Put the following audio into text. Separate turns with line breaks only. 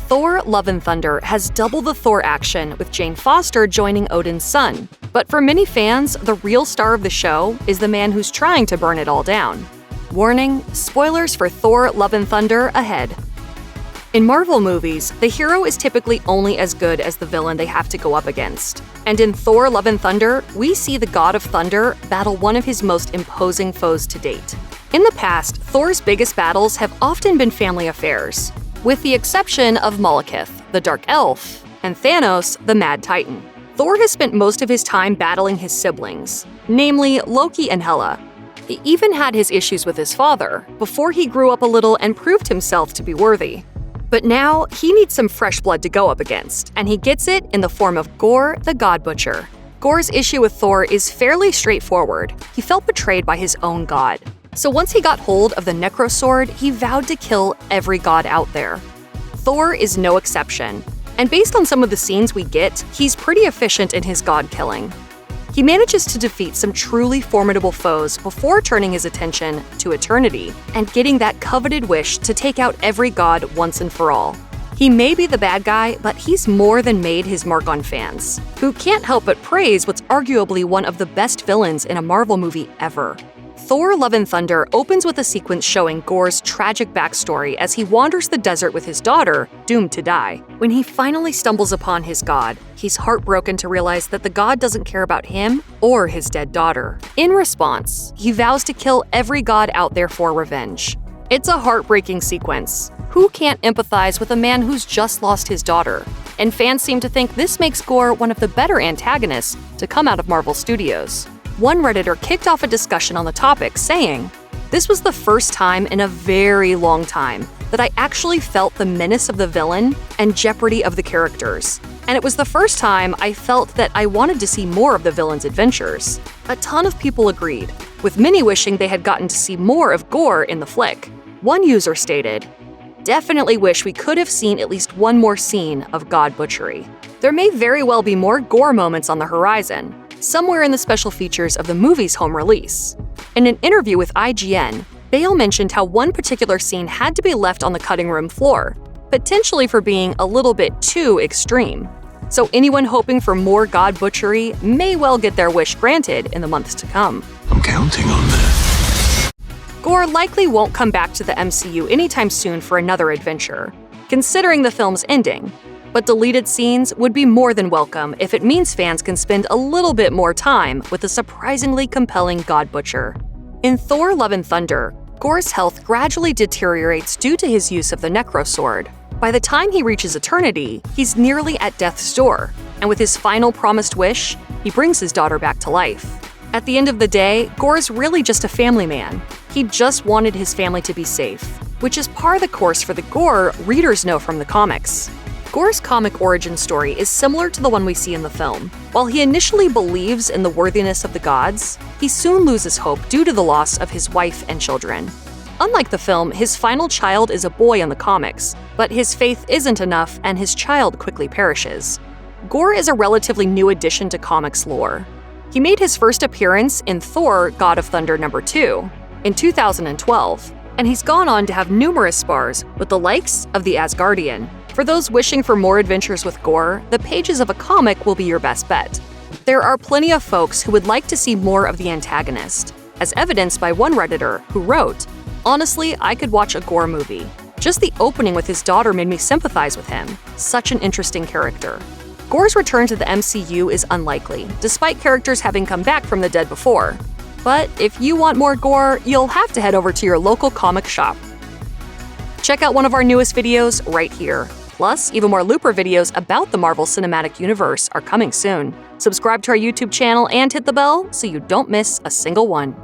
Thor: Love and Thunder has double the Thor action, with Jane Foster joining Odin's son. But for many fans, the real star of the show is the man who's trying to burn it all down. Warning: spoilers for Thor: Love and Thunder ahead. In Marvel movies, the hero is typically only as good as the villain they have to go up against. And in Thor: Love and Thunder, we see the god of thunder battle one of his most imposing foes to date. In the past, Thor's biggest battles have often been family affairs, with the exception of Malekith, the Dark Elf, and Thanos, the Mad Titan. Thor has spent most of his time battling his siblings, namely Loki and Hela. He even had his issues with his father, before he grew up a little and proved himself to be worthy. But now, he needs some fresh blood to go up against, and he gets it in the form of Gorr, the God Butcher. Gorr's issue with Thor is fairly straightforward. He felt betrayed by his own god. So once he got hold of the Necro Sword, he vowed to kill every god out there. Thor is no exception, and based on some of the scenes we get, he's pretty efficient in his god killing. He manages to defeat some truly formidable foes before turning his attention to eternity and getting that coveted wish to take out every god once and for all. He may be the bad guy, but he's more than made his mark on fans, who can't help but praise what's arguably one of the best villains in a Marvel movie ever. Thor: Love and Thunder opens with a sequence showing Gorr's tragic backstory as he wanders the desert with his daughter, doomed to die. When he finally stumbles upon his god, he's heartbroken to realize that the god doesn't care about him or his dead daughter. In response, he vows to kill every god out there for revenge. It's a heartbreaking sequence. Who can't empathize with a man who's just lost his daughter? And fans seem to think this makes Gorr one of the better antagonists to come out of Marvel Studios. One Redditor kicked off a discussion on the topic, saying, "This was the first time in a very long time that I actually felt the menace of the villain and jeopardy of the characters. And it was the first time I felt that I wanted to see more of the villain's adventures." A ton of people agreed, with many wishing they had gotten to see more of Gorr in the flick. One user stated, "Definitely wish we could have seen at least one more scene of god butchery." There may very well be more Gorr moments on the horizon, somewhere in the special features of the movie's home release. In an interview with IGN, Bale mentioned how one particular scene had to be left on the cutting room floor, potentially for being a little bit too extreme. So anyone hoping for more god butchery may well get their wish granted in the months to come.
I'm counting on that.
Gorr likely won't come back to the MCU anytime soon for another adventure, considering the film's ending. But deleted scenes would be more than welcome if it means fans can spend a little bit more time with a surprisingly compelling god butcher. In Thor: Love and Thunder, Gorr's health gradually deteriorates due to his use of the Necro Sword. By the time he reaches eternity, he's nearly at death's door, and with his final promised wish, he brings his daughter back to life. At the end of the day, Gorr's really just a family man. He just wanted his family to be safe, which is par the course for the Gorr readers know from the comics. Gorr's comic origin story is similar to the one we see in the film. While he initially believes in the worthiness of the gods, he soon loses hope due to the loss of his wife and children. Unlike the film, his final child is a boy in the comics, but his faith isn't enough and his child quickly perishes. Gorr is a relatively new addition to comics lore. He made his first appearance in Thor: God of Thunder #2 in 2012, and he's gone on to have numerous spars with the likes of the Asgardian. For those wishing for more adventures with Gorr, the pages of a comic will be your best bet. There are plenty of folks who would like to see more of the antagonist, as evidenced by one Redditor who wrote, "Honestly, I could watch a Gorr movie. Just the opening with his daughter made me sympathize with him. Such an interesting character." Gorr's return to the MCU is unlikely, despite characters having come back from the dead before. But if you want more Gorr, you'll have to head over to your local comic shop. Check out one of our newest videos right here. Plus, even more Looper videos about the Marvel Cinematic Universe are coming soon. Subscribe to our YouTube channel and hit the bell so you don't miss a single one.